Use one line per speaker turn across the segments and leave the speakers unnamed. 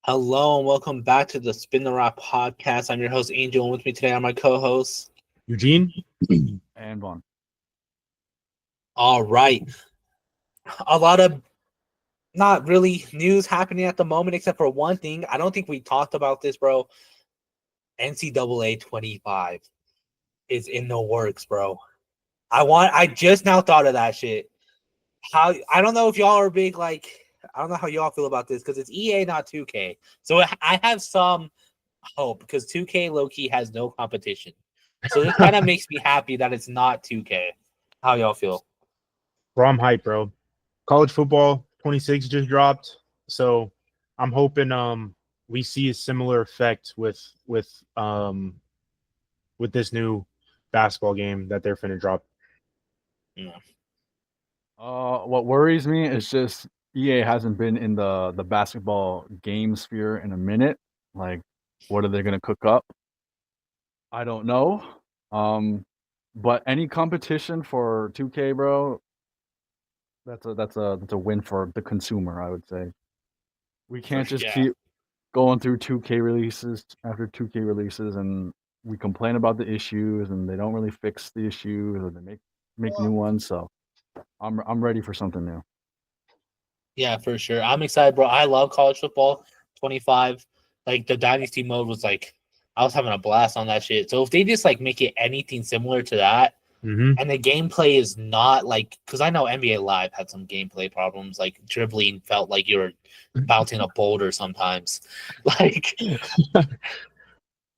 Hello and welcome back to the Spin the Rock podcast. I'm your host Angel, and with me today are my co-hosts
Eugene?
And Vaughn.
All right, a lot of not really news happening at the moment, except for one thing. I don't think we talked about this, bro. NCAA 25 is in the works, bro. I just now thought of that shit. How I don't know if y'all are big I don't know how y'all feel about this because it's EA, not 2K. So I have some hope because 2K low key has no competition. So this kind of makes me happy that it's not 2K. How y'all feel?
Bro, I'm hyped, bro. College football 26 just dropped. So I'm hoping we see a similar effect with this new basketball game that they're finna drop.
Yeah.
What worries me is just EA hasn't been in the basketball game sphere in a minute. Like, what are they gonna cook up? I don't know. Um, but any competition for 2K, bro, that's a win for the consumer, I would say. We can't just
Yeah.
keep going through 2K releases after 2K releases, and we complain about the issues, and they don't really fix the issues, or they make new ones. So I'm ready for something new.
Yeah, for sure. I'm excited, bro. I love college football 25. Like the dynasty mode was I was having a blast on that shit. So if they just make it anything similar to that,
Mm-hmm.
and the gameplay is not because I know NBA Live had some gameplay problems, like dribbling felt like you were bouncing a boulder sometimes. Like,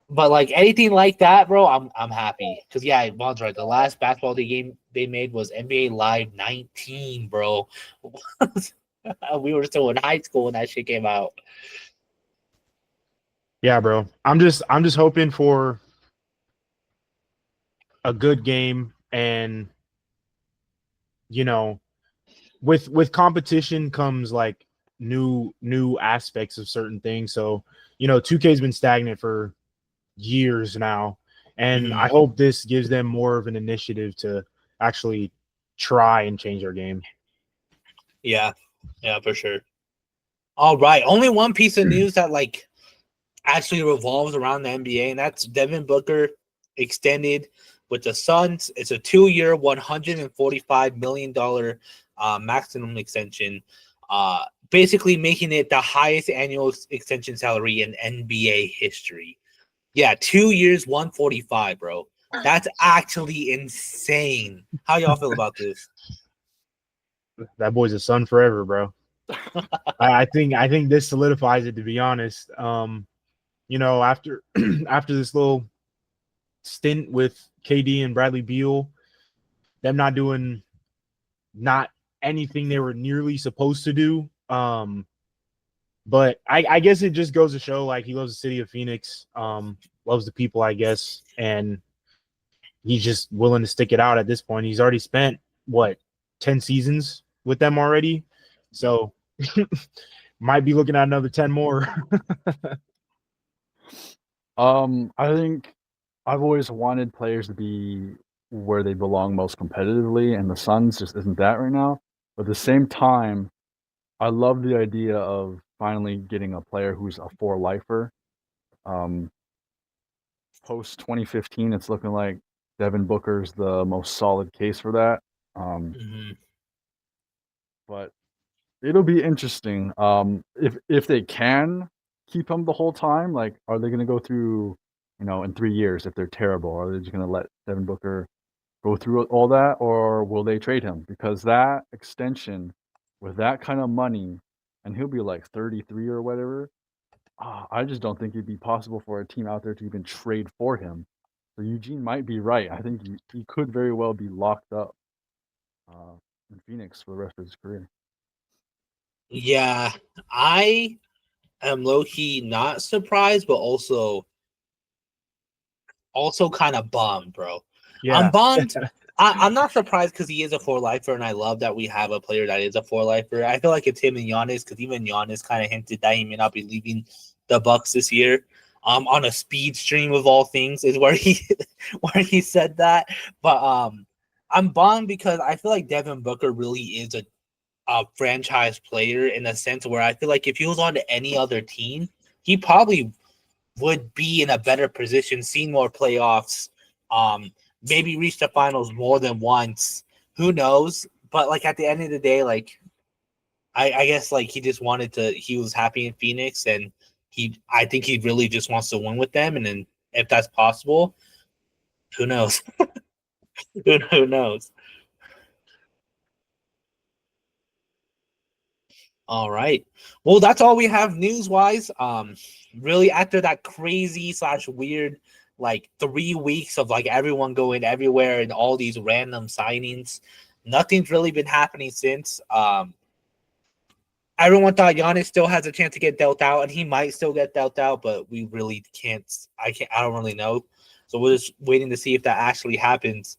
but anything like that, bro, I'm happy. Because yeah, Vaughn's right. The last basketball game they made was NBA Live 19, bro. We were still in high school when that shit came out.
Yeah, bro. I'm just hoping for a good game and you know, with competition comes like new aspects of certain things. So, 2K's been stagnant for years now. And I hope this gives them more of an initiative to actually try and change their game.
Yeah, for sure. All right, only one piece of news that actually revolves around the NBA, and that's Devin Booker extended with the Suns. It's a 2-year, $145 million maximum extension, basically making it the highest annual extension salary in NBA history. Yeah, 2 years, 145, bro. That's actually insane. How y'all feel about this?
That boy's a son forever, bro. I think this solidifies it, to be honest. After after this little stint with KD and Bradley Beal, them not anything they were nearly supposed to do. But I guess it just goes to show like he loves the city of Phoenix, loves the people, I guess, and he's just willing to stick it out at this point. He's already spent 10 seasons with them already. So might be looking at another 10 more.
I think I've always wanted players to be where they belong most competitively, and the Suns just isn't that right now. But at the same time, I love the idea of finally getting a player who's a four lifer. Um, Post 2015, it's looking like Devin Booker's the most solid case for that. Um,
Mhm.
but it'll be interesting. If they can keep him the whole time, like, are they going to go through, in 3 years if they're terrible? Are they just going to let Devin Booker go through all that, or will they trade him? Because that extension with that kind of money, and he'll be like 33 or whatever. I just don't think it'd be possible for a team out there to even trade for him. So Eugene might be right. I think he could very well be locked up uh, in Phoenix for the rest of his career.
Yeah, I am low key not surprised, but also kind of bummed, bro. I'm
Yeah.
bummed. I'm not surprised because he is a four lifer, and I love that we have a player that is a four lifer. I feel like it's him and Giannis because even Giannis kind of hinted that he may not be leaving the Bucks this year. On a speed stream of all things is where he where he said that. But I'm bummed because I feel like Devin Booker really is a franchise player in a sense where I feel like if he was on to any other team, he probably would be in a better position, seen more playoffs, maybe reach the finals more than once. Who knows? But like at the end of the day, like I guess like he just wanted to. He was happy in Phoenix, and I think he really just wants to win with them. And then if that's possible, who knows? Who knows? All right. Well, that's all we have news wise. Really after that crazy / weird like 3 weeks of like everyone going everywhere and all these random signings, nothing's really been happening since. Everyone thought Giannis still has a chance to get dealt out, and he might still get dealt out, but we really can't. I don't really know. So we're just waiting to see if that actually happens.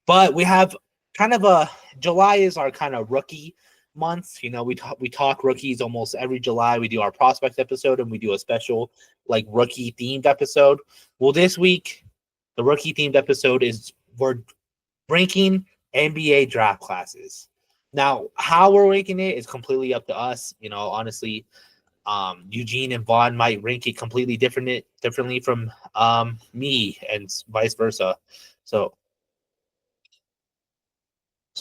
But we have kind of a July is our kind of rookie month. You know, we talk rookies almost every July. We do our prospect episode and we do a special like rookie themed episode. Well, this week the rookie themed episode is we're ranking NBA draft classes. Now, how we're ranking it is completely up to us. You know, honestly, Eugene and Vaughn might rank it completely differently from me and vice versa. So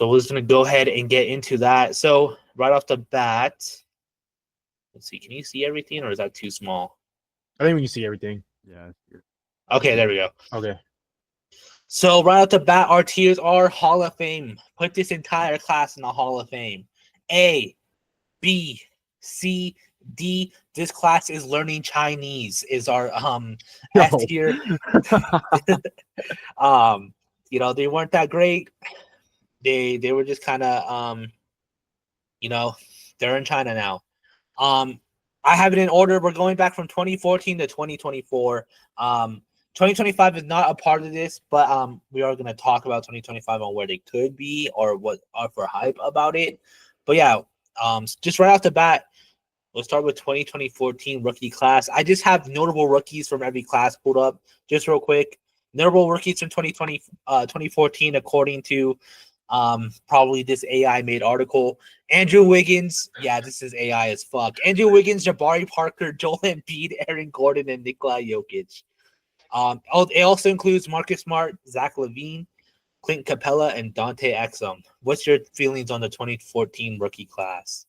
we're just going to go ahead and get into that. So right off the bat, let's see. Can you see everything or is that too small?
I think we can see everything.
Yeah.
Okay, there we go.
Okay.
So right off the bat, our tiers are Hall of Fame. Put this entire class in the Hall of Fame. A, B, C, D. This class is learning Chinese is our S tier. You know, they weren't that great. They were just kind of you know, they're in China now. I have it in order. We're going back from 2014 to 2024. 2025 is not a part of this, but we are going to talk about 2025 on where they could be or what are for hype about it. But yeah, just right off the bat, we'll start with 2014 rookie class. I just have notable rookies from every class pulled up just real quick. Notable rookies from 2014, according to probably this AI made article. Andrew Wiggins, yeah, this is AI as fuck. Andrew Wiggins, Jabari Parker, Joel Embiid, Aaron Gordon, and Nikola Jokic. It also includes Marcus Smart, Zach LaVine, Clint Capella, and Dante Exum. What's your feelings on the 2014 rookie class?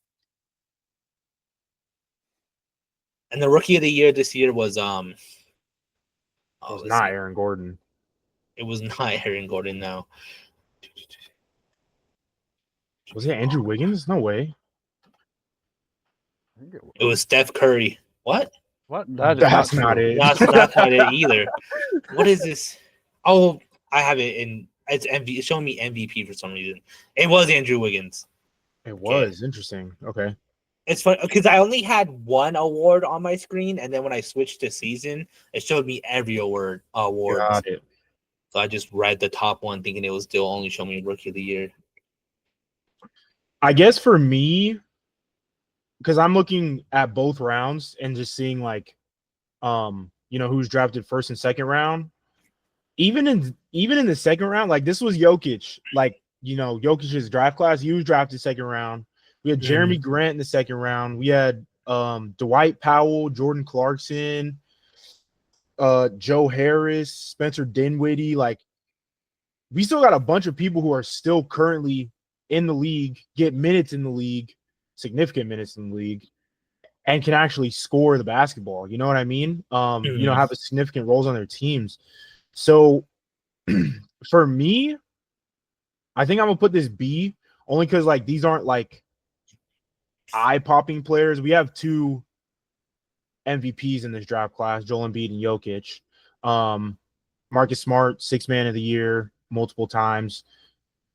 And the rookie of the year this year was
It was not Aaron Gordon.
It was not Aaron Gordon, no.
Was it Andrew Wiggins? No way.
I think it was.
It was Steph Curry. What?
What?
That's not it.
That's not it either. What is this? Oh, I have it in. It's MVP. It's showing me MVP for some reason. It was Andrew Wiggins.
It was interesting. Okay.
It's fun because I only had one award on my screen, and then when I switched to season, it showed me every award.
Got it.
So I just read the top one, thinking it was still only showing me Rookie of the Year.
I guess for me, because I'm looking at both rounds and just seeing like, you know, who's drafted first and second round. Even in the second round, like this was Jokic. Like, you know, Jokic's draft class. He was drafted second round. We had Jeremy Grant in the second round. We had Dwight Powell, Jordan Clarkson, Joe Harris, Spencer Dinwiddie. Like, we still got a bunch of people who are still currently in the league, get minutes in the league, significant minutes in the league, and can actually score the basketball. You know what I mean? You know, have a significant roles on their teams. So for me, I think I'm gonna put this B only because like these aren't like eye-popping players. We have two MVPs in this draft class, Joel Embiid and Jokic. Marcus Smart, 6th man of the year, multiple times,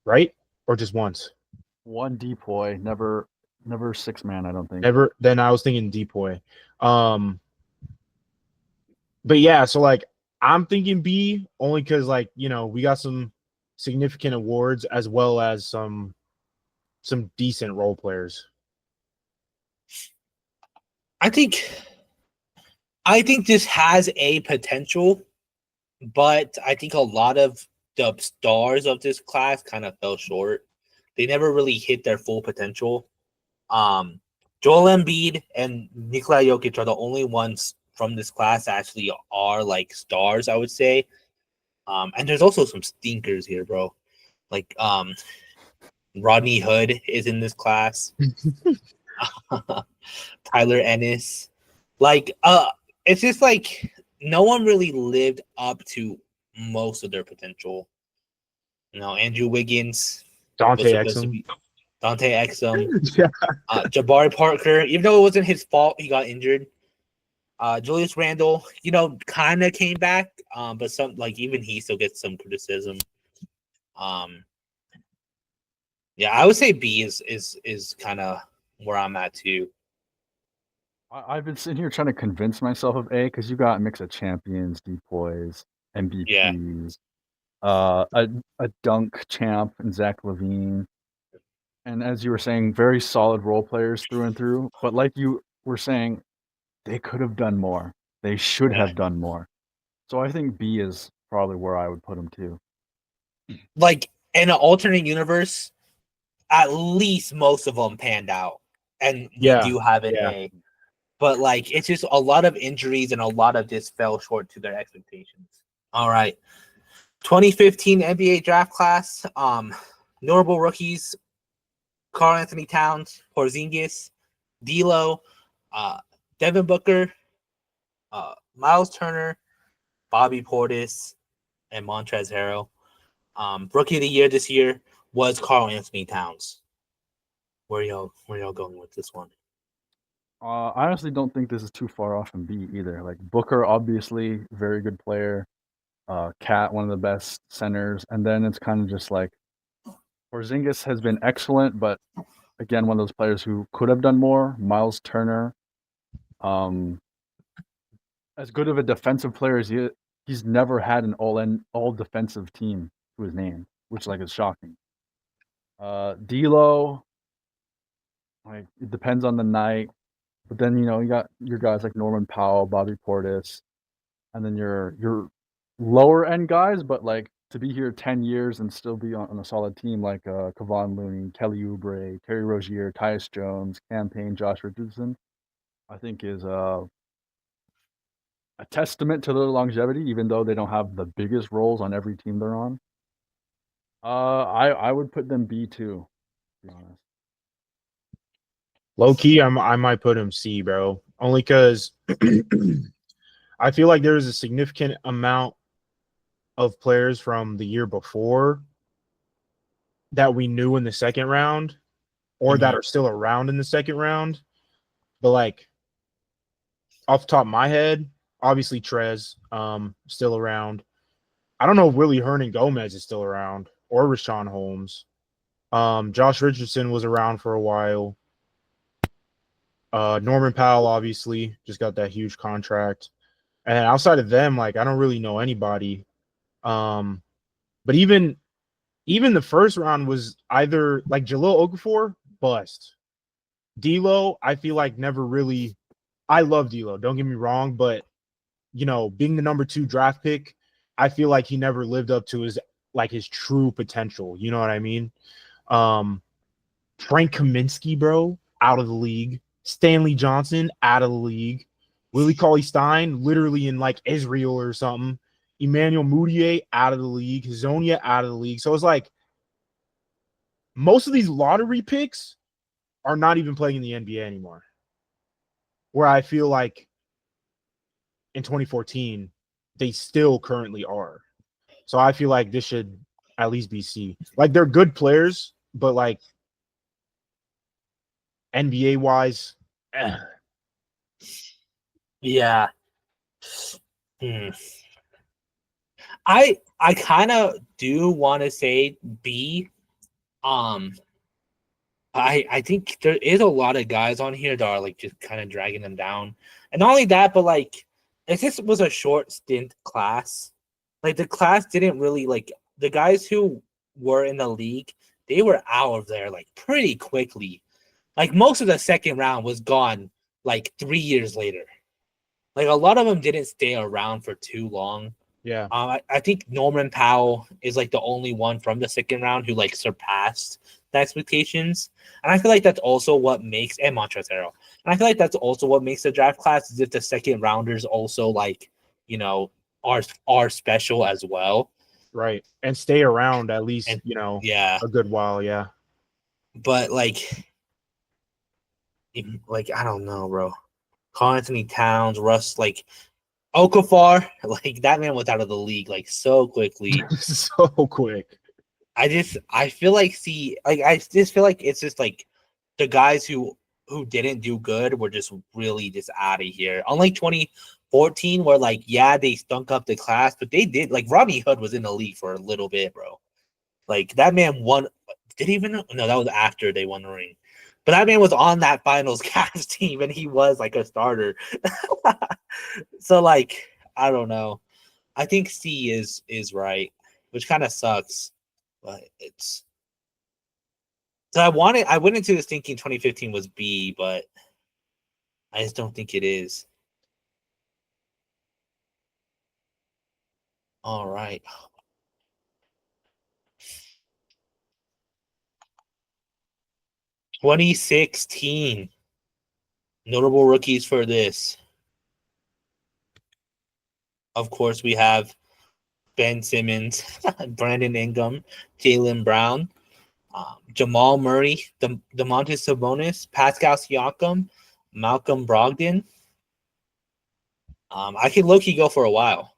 right? Or just once?
One depoy, never 6-man, I don't think.
Never. Then I was thinking depoy. But yeah, so like I'm thinking B only because like, you know, we got some significant awards as well as some decent role players.
I think this has a potential, but I think a lot of the stars of this class kind of fell short. They never really hit their full potential. Joel Embiid and Nikola Jokic are the only ones from this class actually are like stars, I would say. And there's also some stinkers here, bro. Like Rodney Hood is in this class. Tyler Ennis. Like it's just like no one really lived up to most of their potential. Andrew Wiggins,
Dante Exum.
Dante Exum,
Yeah.
Jabari Parker, even though it wasn't his fault, he got injured. Julius Randle, kind of came back, but some even he still gets some criticism. Yeah, I would say B is kind of where I'm at too.
I've been sitting here trying to convince myself of A because you got a mix of champions, depoys, MVPs, a dunk champ and Zach LaVine. And as you were saying, very solid role players through and through. But like you were saying, they could have done more. They should have done more. So I think B is probably where I would put them too.
Like in an alternate universe, at least most of them panned out, and we do have an A. But like it's just a lot of injuries and a lot of this fell short to their expectations. All right, 2015 NBA draft class. Notable rookies: Karl-Anthony Towns, Porzingis, D'Lo, Devin Booker, Miles Turner, Bobby Portis, and Montrezl Harrell. Rookie of the year this year was Karl-Anthony Towns. Where y'all going with this one?
I honestly don't think this is too far off from B either. Like Booker, obviously, very good player. Cat, one of the best centers. And then it's kind of just like Porzingis has been excellent, but again, one of those players who could have done more. Miles Turner, as good of a defensive player as he's never had an all defensive team to his name, which is shocking. D'Lo, like it depends on the night. But then you got your guys like Norman Powell, Bobby Portis, and then your lower end guys, but like to be here 10 years and still be on a solid team like Kevon Looney, Kelly Oubre, Terry Rozier, Tyus Jones, Cam Payne, Josh Richardson, I think is a testament to their longevity, even though they don't have the biggest roles on every team they're on. I would put them B too, to be honest.
Low key, I might put him C, bro. Only because I feel like there is a significant amount of players from the year before that we knew in the second round or that are still around in the second round. But like off the top of my head, obviously Trez, still around. I don't know if Willie Hernan-Gomez is still around or Rashawn Holmes. Josh Richardson was around for a while. Norman Powell obviously just got that huge contract. And outside of them, like I don't really know anybody. But even the first round was either like Jahlil Okafor, bust. D'Lo, I feel like never really. I love D'Lo, don't get me wrong, but being the number 2 draft pick, I feel like he never lived up to his true potential. You know what I mean? Frank Kaminsky, bro, out of the league. Stanley Johnson, out of the league. Willie Cauley-Stein, literally in like Israel or something. Emmanuel Mudiay, out of the league. Hazonia, out of the league. So it's like most of these lottery picks are not even playing in the NBA anymore. Where I feel like in 2014, they still currently are. So I feel like this should at least be C. Like they're good players, but like NBA wise,
yeah. I kind of do want to say B. I think there is a lot of guys on here that are like just kind of dragging them down, and not only that, but like if this was a short stint class, like the class didn't really like the guys who were in the league, they were out of there like pretty quickly. Like most of the second round was gone like 3 years later. Like a lot of them didn't stay around for too long.
yeah.
I think Norman Powell is like the only one from the second round who like surpassed the expectations, and I feel like that's also what makes and Montrezl Harrell. And I feel like that's also what makes the draft class is if the second rounders also like, you know, are special as well.
Right. And stay around at least,
And
you know,
yeah,
a good while. Yeah.
but like I don't know, bro. Karl Anthony Towns, Russ, like Okafor, like that man was out of the league like so quickly.
So quick.
I feel like I just feel like it's just like the guys who didn't do good were just really just out of here. Unlike 2014, where like yeah they stunk up the class, but they did like Rodney Hood was in the league for a little bit, bro. Like that man won. Did he even? No, that was after they won the ring. But that man was on that finals Cavs team, and he was like a starter. So like I don't know. I think C is right, which kind of sucks, but it's. So I went into this thinking 2015 was B, but I just don't think it is. All right. "2016 notable rookies for this." Of course, we have Ben Simmons, Brandon Ingram, Jaylen Brown, Jamal Murray, Domantas Sabonis, Pascal Siakam, Malcolm Brogdon. I could low-key go for a while,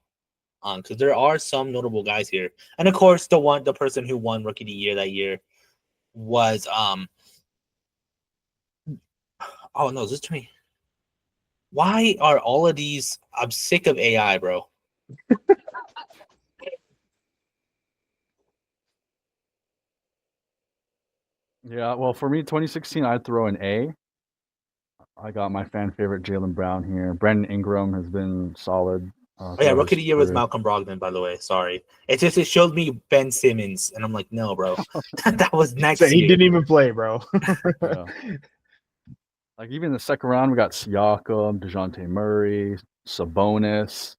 because there are some notable guys here, and of course, the person who won Rookie of the Year that year was Oh no, is this to me? Why are all of these? I'm sick of AI, bro.
Yeah, well, for me, 2016, I'd throw an A. I got my fan favorite Jaylen Brown here. Brandon Ingram has been solid.
Oh yeah,
Throughout
Rookie of
his
the Year was
career.
Malcolm Brogdon, by the way. Sorry, it showed me Ben Simmons, and I'm like, no, bro, that was
So
next
he
year.
didn't even play, bro.
Yeah. Like even in the second round, we got Siakam, DeJounte Murray, Sabonis,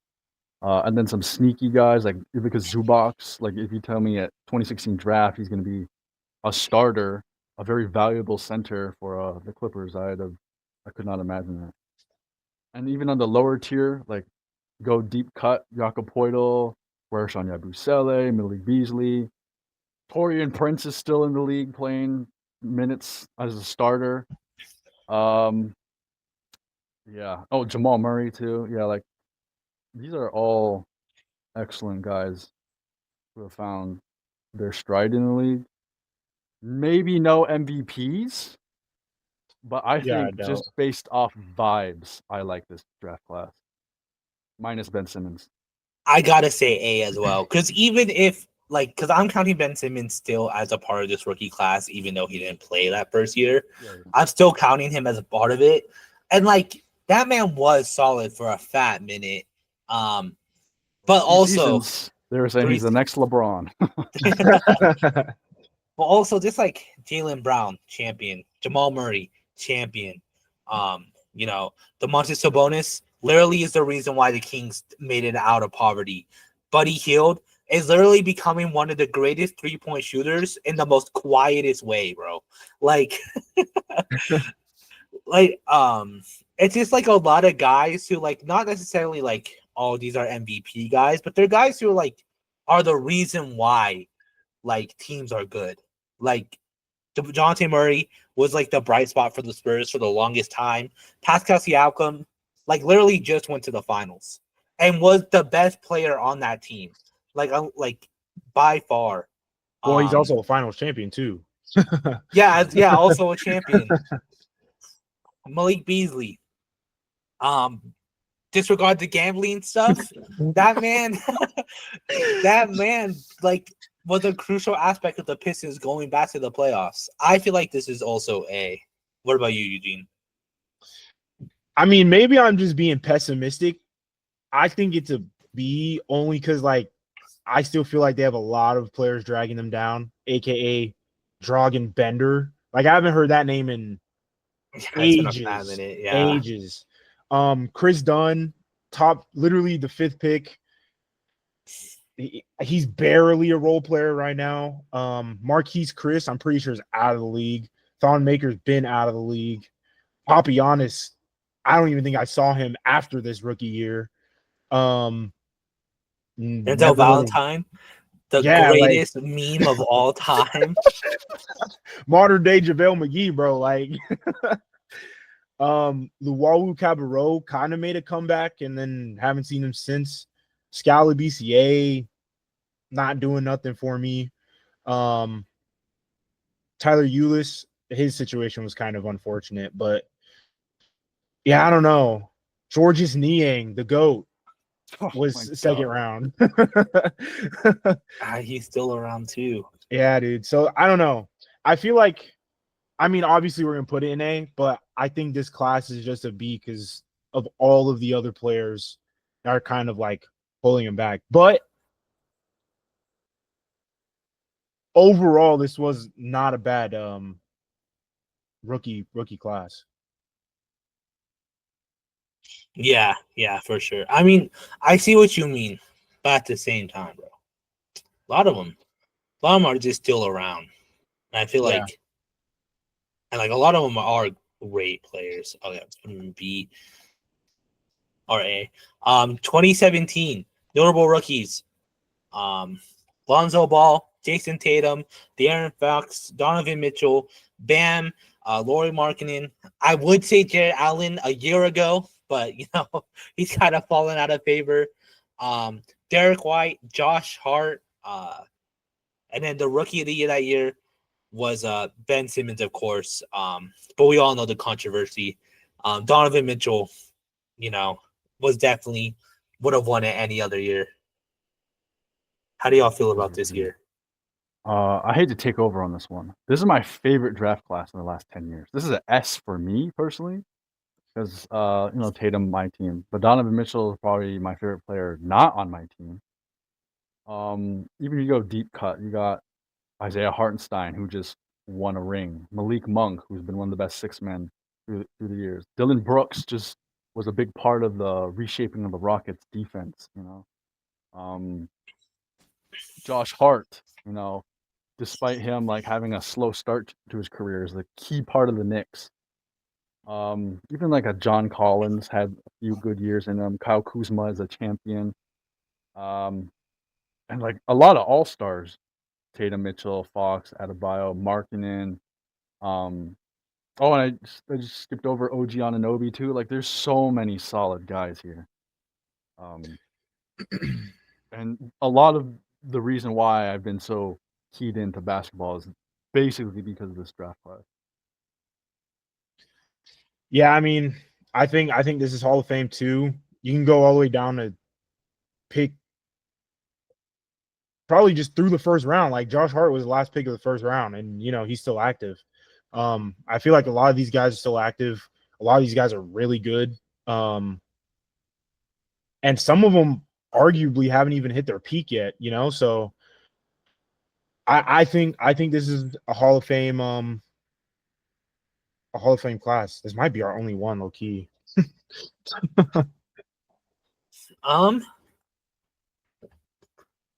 and then some sneaky guys like Ivica Zubac. Like if you tell me at 2016 draft he's going to be a starter, a very valuable center for the Clippers, I could not imagine that. And even on the lower tier, like go deep cut, Jakob Poeltl, Wershawn Yabusele, Malik Beasley, Torian Prince is still in the league playing minutes as a starter. Yeah. Oh, Jamal Murray too. Yeah, like these are all excellent guys who have found their stride in the league. Maybe no MVPs, but I
Yeah, I
think
don't.
just based off vibes, I like this draft class. Minus Ben Simmons.
I gotta say A as well, because even if because I'm counting Ben Simmons still as a part of this rookie class, even though he didn't play that first year,
Yeah.
I'm still counting him as a part of it, and like that man was solid for a fat minute. But also
Seasons, they were saying
3
he's the next LeBron.
But also just like Jaylen Brown, champion, Jamal Murray, champion. Domantas Sabonis literally is the reason why the Kings made it out of poverty. Buddy Hield is literally becoming one of the greatest 3-point shooters in the most quietest way, bro. Like, it's just like a lot of guys who like not necessarily like, oh, these are MVP guys, but they're guys who are the reason why like teams are good. Like DeJounte Murray was like the bright spot for the Spurs for the longest time. Pascal Siakam like literally just went to the finals and was the best player on that team. Like by far.
Well, he's also a finals champion too.
Yeah, also a champion. Malik Beasley. Disregard the gambling stuff. That man like was a crucial aspect of the Pistons going back to the playoffs. I feel like this is also A. What about you, Eugene?
I mean, maybe I'm just being pessimistic. I think it's a B only because, like, I still feel like they have a lot of players dragging them down, aka Dragan Bender. Like, I haven't heard that name in ages.
Yeah.
Ages. Chris Dunn, literally the 5th pick. He's barely a role player right now. Marquise Chris, I'm pretty sure is out of the league. Thon Maker's been out of the league. Papagiannis, I don't even think I saw him after this rookie year.
Denzel
Never really,
Valentine, the
yeah, like
greatest meme of all time.
modern day JaVale McGee, bro. Like, Luwawu Cabarro kind of made a comeback, and then haven't seen him since. Scally BCA, not doing nothing for me. Tyler Eulis, his situation was kind of unfortunate, but yeah, I don't know. Georges Niang, the GOAT,
Oh my
was second
God.
round.
He's still around too.
Yeah, dude. So I don't know. I feel like, I mean, obviously we're gonna put it in A, but I think this class is just a B because of all of the other players that are kind of like pulling him back. But overall, this was not a bad rookie class.
Yeah, for sure. I mean, I see what you mean, but at the same time, bro, a lot of them are just still around. And I feel
Yeah.
like, and like a lot of them are great players. Oh yeah, B or A. 2017 notable rookies. Lonzo Ball, Jason Tatum, De'Aaron Fox, Donovan Mitchell, Bam, Lauri Markkanen. I would say Jared Allen a year ago, but you know he's kind of fallen out of favor. Derek White, Josh Hart, and then the rookie of the year that year was Ben Simmons, of course. But we all know the controversy. Donovan Mitchell, you know, was definitely would have won it any other year. How do y'all feel about this year?
I hate to take over on this one. This is my favorite draft class in the last 10 years. This is an S for me personally, because you know, Tatum, my team, but Donovan Mitchell is probably my favorite player not on my team. Even if you go deep cut, you got Isaiah Hartenstein, who just won a ring. Malik Monk, who's been one of the best six men through the years. Dylan Brooks just was a big part of the reshaping of the Rockets defense, you know. Josh Hart, you know, despite him like having a slow start to his career, is the key part of the Knicks. Even like a John Collins had a few good years in him. Kyle Kuzma is a champion. And like a lot of all stars, Tatum, Mitchell, Fox, Adebayo, Markkanen. Oh, and I just skipped over OG Anunoby too. Like there's so many solid guys here. And a lot of the reason why I've been so keyed into basketball is basically because of this draft class.
Yeah, I mean, I think this is Hall of Fame too. You can go all the way down to pick probably just through the first round. Like Josh Hart was the last pick of the first round, and you know he's still active. I feel like a lot of these guys are still active. A lot of these guys are really good, and some of them arguably haven't even hit their peak yet. You know, so I think this is a Hall of Fame class. This might be our only one, low key.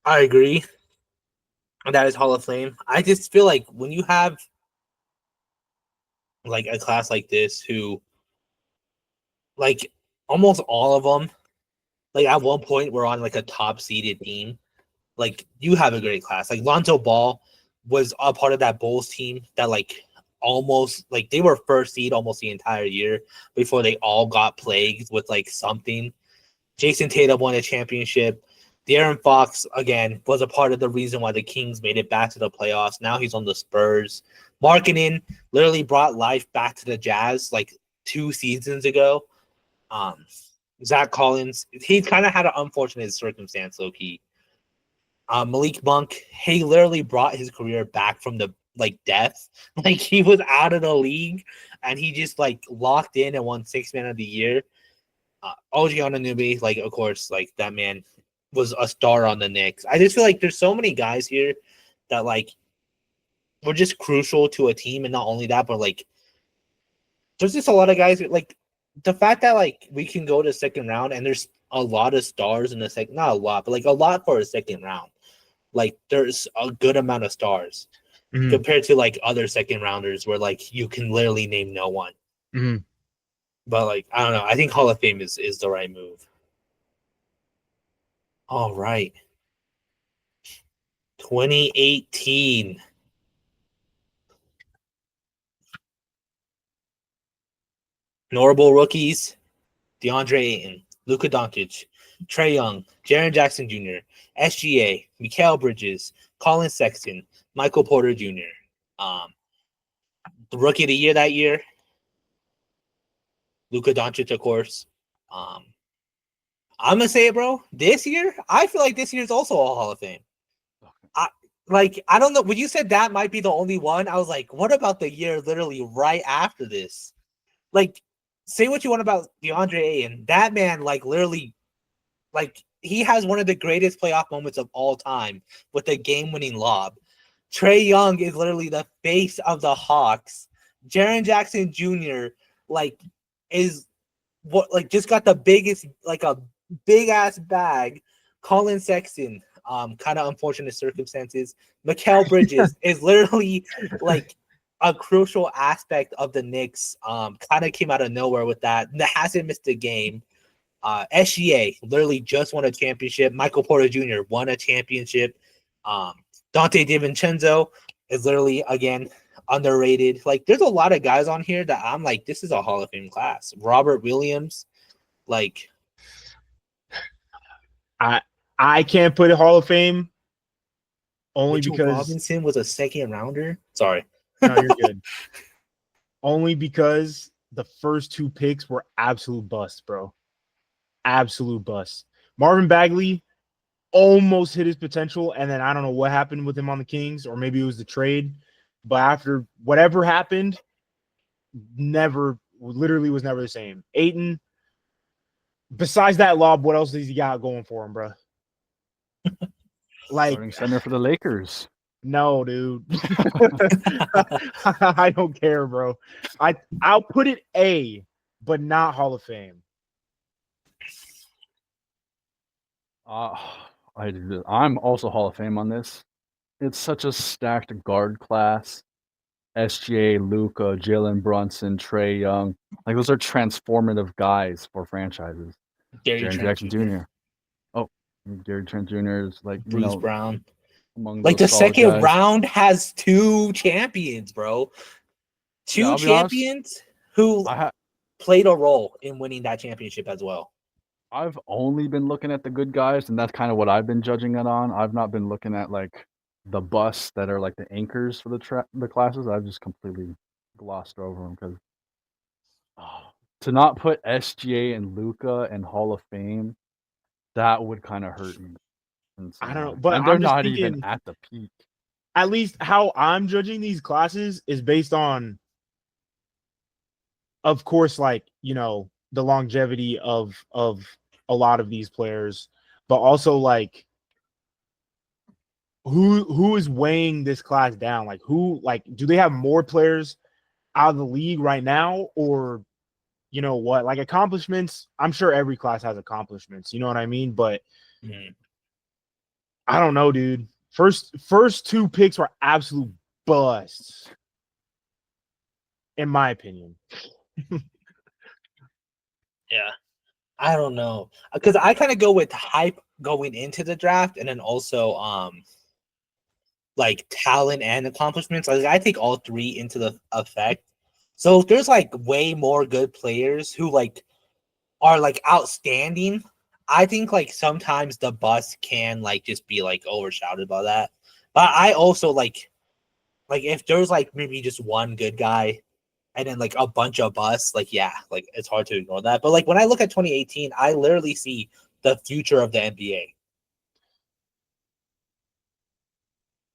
I agree. That is Hall of Fame. I just feel like when you have like a class like this, who like almost all of them, like at one point were on like a top seeded team. Like you have a great class. Like Lonzo Ball was a part of that Bulls team that like almost like they were first seed almost the entire year before they all got plagued with like something. Jason Tatum won a championship. De'Aaron Fox, again, was a part of the reason why the Kings made it back to the playoffs. Now he's on the Spurs. Markkanen literally brought life back to the Jazz like 2 seasons ago. Zach Collins, he kind of had an unfortunate circumstance, low-key. Malik Monk, he literally brought his career back from the like death. Like he was out of the league and he just like locked in and won 6th man of the year. OG Anunoby, like of course, like that man was a star on the Knicks. I just feel like there's so many guys here that like were just crucial to a team, and not only that, but like there's just a lot of guys like the fact that like we can go to second round and there's a lot of stars in the second, not a lot, but like a lot for a second round. Like there's a good amount of stars compared to like other second rounders where like you can literally name no one. But like, I don't know. I think Hall of Fame is the right move. All right. 2018. Notable rookies: DeAndre Ayton, Luka Doncic, Trae Young, Jaren Jackson Jr., SGA, Mikal Bridges, Colin Sexton, Michael Porter Jr. The rookie of the year that year, Luka Doncic, of course. I'm gonna say it, bro. This year, I feel like this year is also a Hall of Fame. I don't know. When you said that might be the only one, I was like, what about the year literally right after this? Like, say what you want about DeAndre Ayton. That man, like, literally, like, he has one of the greatest playoff moments of all time with a game-winning lob. Trae Young is literally the face of the Hawks. Jaren Jackson Jr. is just got the biggest, like, a big ass bag. Colin Sexton, kind of unfortunate circumstances. Mikal Bridges is literally like a crucial aspect of the Knicks. Kind of came out of nowhere with that. Hasn't missed a game. SGA literally just won a championship. Michael Porter Jr. won a championship. Dante DiVincenzo is literally, again, underrated. Like, there's a lot of guys on here that I'm like, this is a Hall of Fame class. Robert Williams, like,
I can't put it Hall of Fame only
Mitchell
because
Robinson was a second rounder. Sorry.
no, you're good. Only because the first two picks were absolute busts, bro. Absolute busts. Marvin Bagley almost hit his potential, and then I don't know what happened with him on the Kings, or maybe it was the trade. But after whatever happened, literally was never the same. Ayton, besides that lob, what else does he got going for him, bro? Like,
Starting center for the Lakers.
no, dude. I don't care, bro. I'll put it A, but not Hall of Fame.
I'm also Hall of Fame on this. It's such a stacked guard class. SGA, Luka, Jalen Brunson, Trae Young. Like, those are transformative guys for franchises. Jaren Jackson Jr. Oh, Gary Trent Jr. is like,
Bruce Brown.
among
Like, the
those solid
second
guys.
round has two champions, bro. Two
I'll be honest,
champions who played a role in winning that championship as well.
I've only been looking at the good guys, and that's kind of what I've been judging it on. I've not been looking at like the busts that are like the anchors for the classes. I've just completely glossed over them because to not put SGA and Luka and Hall of Fame, that would kind of hurt me.
I don't know, but
and they're
I'm just
not
thinking,
even at the peak.
At least how I'm judging these classes is based on, of course, like, you know, the longevity of a lot of these players, but also like who is weighing this class down? Like, who, like, do they have more players out of the league right now, or you know what, like, accomplishments? I'm sure every class has accomplishments, you know what I mean? But I don't know, dude. First two picks were absolute busts, in my opinion.
Yeah. I don't know. Because I kind of go with hype going into the draft, and then also like talent and accomplishments. Like, I take all three into the effect. So if there's like way more good players who like are like outstanding, I think like sometimes the bust can like just be like overshadowed by that. But I also like if there's like maybe just one good guy and then like a bunch of busts, like, yeah, like it's hard to ignore that. But like when I look at 2018, I literally see the future of the NBA.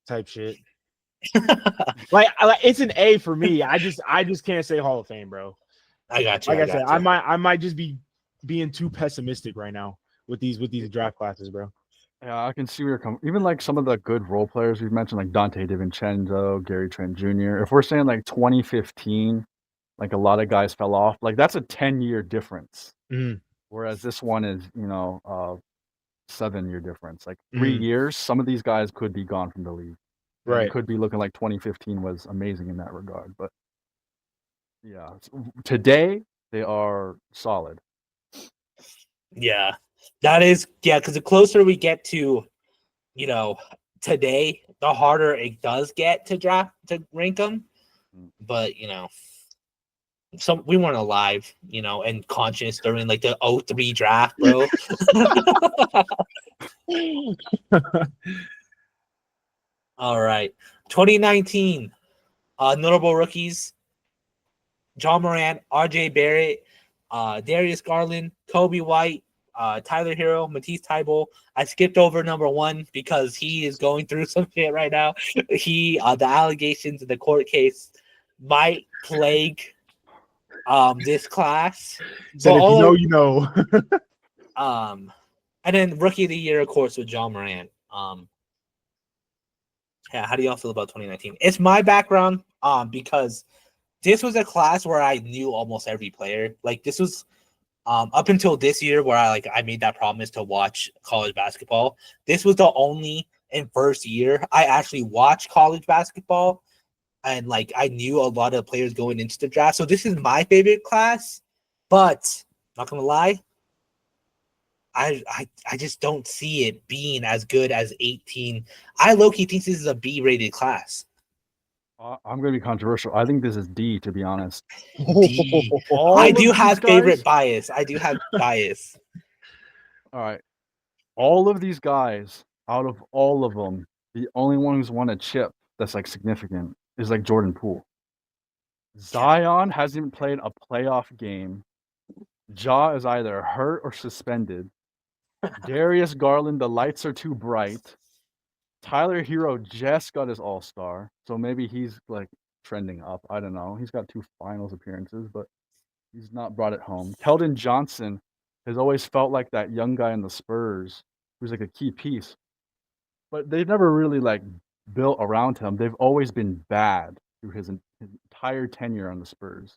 Type shit. like it's an A for me. I just can't say Hall of Fame, bro.
I got you.
Like I said, I might just be being too pessimistic right now with these draft classes, bro.
Yeah, I can see where you're coming. Even like some of the good role players we've mentioned, like Dante DiVincenzo, Gary Trent Jr. If we're saying like 2015, like a lot of guys fell off, like that's a 10-year difference. Whereas this one is, 7-year difference. Like 3 years, some of these guys could be gone from the league.
Right.
It could be looking like 2015 was amazing in that regard. But yeah, today they are solid.
Yeah, that is because the closer we get to, today, the harder it does get to rank them. But we weren't alive, and conscious during like the 03 draft, bro. All right, 2019, notable rookies: John Morant, R.J. Barrett, Darius Garland, Kobe White, Tyler Hero, Matisse Thybulle. I skipped over number 1 because he is going through some shit right now. The allegations in the court case might plague this class.
Said if you know, you know.
And then rookie of the year, of course, with John Morant. Yeah, how do y'all feel about 2019? It's my background, because this was a class where I knew almost every player. Like this was up until this year where I made that promise to watch college basketball. This was the only and first year I actually watched college basketball, and I knew a lot of players going into the draft. So this is my favorite class, but not gonna lie, I just don't see it being as good as 18. I low-key think this is a B-rated class.
I'm going to be controversial. I think this is D, to be honest.
D. I do have favorite bias. I do have bias.
All right. All of these guys, out of all of them, the only one who's won a chip that's significant is Jordan Poole. Zion hasn't played a playoff game. Ja is either hurt or suspended. Darius Garland, the lights are too bright. Tyler Hero just got his All-Star, so maybe he's trending up. I don't know. He's got 2 finals appearances, but he's not brought it home. Keldon Johnson has always felt like that young guy in the Spurs who's a key piece, but they've never really built around him. They've always been bad through his entire tenure on the Spurs.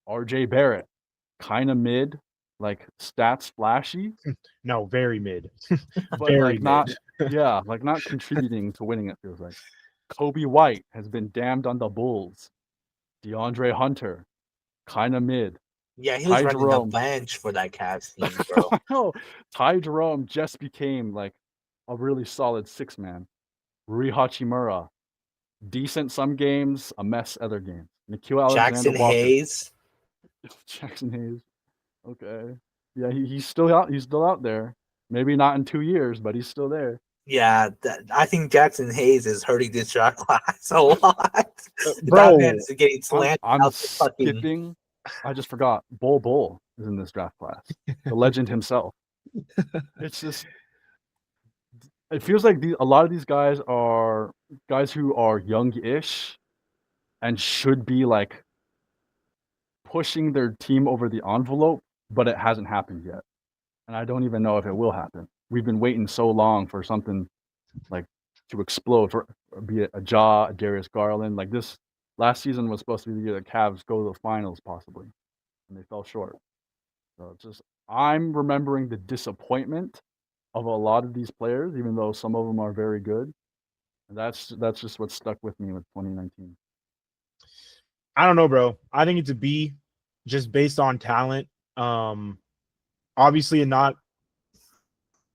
R.J. Barrett, kind of mid, stats flashy.
No, very mid.
But
very
not
mid.
Yeah, not contributing to winning, it feels like. Kobe White has been damned on the Bulls. DeAndre Hunter, kind of mid.
Yeah, he was running the bench for that Cavs team, bro.
I know. Ty Jerome just became a really solid 6-man. Rui Hachimura, decent some games, a mess other games. Nickeil Alexander Walker. Jackson Hayes. Okay. Yeah, he's still out. He's still out there. Maybe not in 2 years, but he's still there.
Yeah, I think Jackson Hayes is hurting this shot class a lot.
Bro,
that man is getting slanted.
I'm skipping. I just forgot. Bull is in this draft class. The legend himself. It's just. It feels like a lot of these guys are guys who are young-ish and should be pushing their team over the envelope, but it hasn't happened yet. And I don't even know if it will happen. We've been waiting so long for something to explode, for be it a Ja, a Darius Garland. This last season was supposed to be the year the Cavs go to the finals, possibly, and they fell short. So it's just I'm remembering the disappointment of a lot of these players, even though some of them are very good. And that's just what stuck with me with 2019.
I don't know, bro. I think it's a B, just based on talent. Obviously, I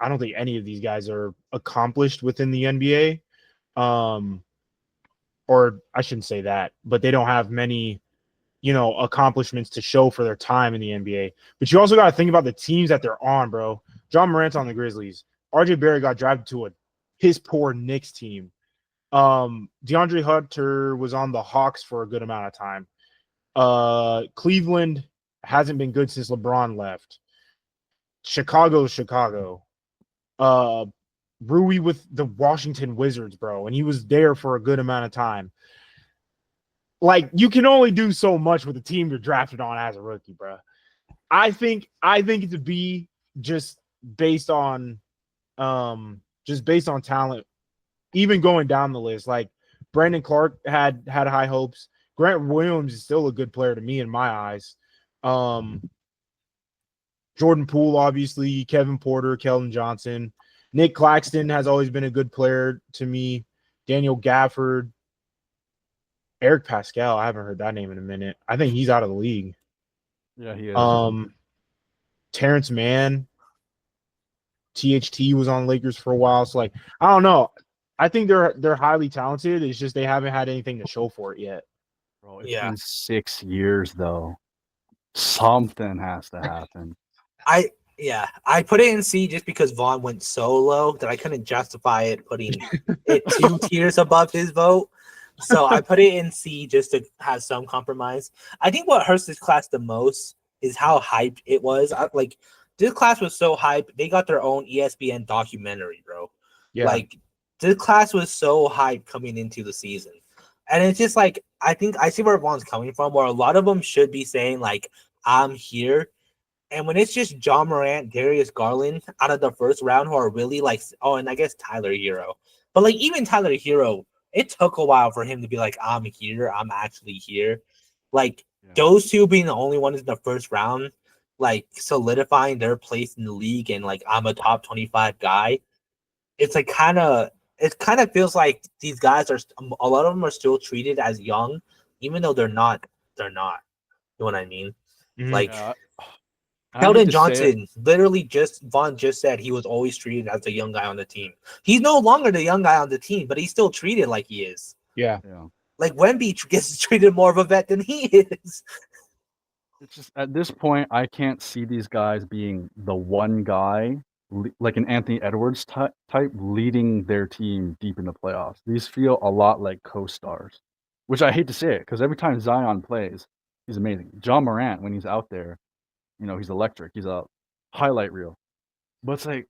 don't think any of these guys are accomplished within the NBA. Or I shouldn't say that, but they don't have many, accomplishments to show for their time in the NBA. But you also got to think about the teams that they're on, bro. John Morant's on the Grizzlies. RJ Barrett got drafted to his poor Knicks team. DeAndre Hunter was on the Hawks for a good amount of time. Cleveland hasn't been good since LeBron left. Chicago. Rui with the Washington Wizards, bro, and he was there for a good amount of time. You can only do so much with the team you're drafted on as a rookie, bro. I think it's a B, just based on talent. Even going down the list, Brandon Clark had high hopes. Grant Williams is still a good player to me in my eyes. Jordan Poole, obviously, Kevin Porter, Keldon Johnson. Nick Claxton has always been a good player to me. Daniel Gafford. Eric Pascal, I haven't heard that name in a minute. I think he's out of the league.
Yeah, he is.
Terrence Mann, THT was on Lakers for a while. So like, I don't know. I think they're highly talented. It's just they haven't had anything to show for it yet.
Bro, it's
Yeah.
been 6 years though. Something has to happen.
I put it in C just because Vaughn went so low that I couldn't justify it putting it 2 tiers above his vote. So I put it in C just to have some compromise. I think what hurts this class the most is how hyped it was. Like this class was so hyped, they got their own ESPN documentary, bro.
Yeah.
Like this class was so hyped coming into the season. And it's just like I think I see where Vaughn's coming from, where a lot of them should be saying, like, I'm here. And when it's just John Morant, Darius Garland out of the first round who are really like, oh, and I guess Tyler Hero. But like even Tyler Hero, it took a while for him to be like, I'm here, I'm actually here. Like those two being the only ones in the first round, like solidifying their place in the league and like I'm a top 25 guy. It's like it kind of feels like these guys are a lot of them are still treated as young, even though they're not. They're not. You know what I mean?
Mhm.
Like
Yeah,
Keldon Johnson, literally Vaughn just said he was always treated as the young guy on the team. He's no longer the young guy on the team, but he's still treated like he is.
Yeah.
Like Wemby gets treated more of a vet than he is.
It's just at this point, I can't see these guys being the one guy, like an Anthony Edwards type, leading their team deep in the playoffs. These feel a lot like co-stars, which I hate to say it because every time Zion plays, he's amazing. John Morant, when he's out there, he's electric. He's a highlight reel. But it's like,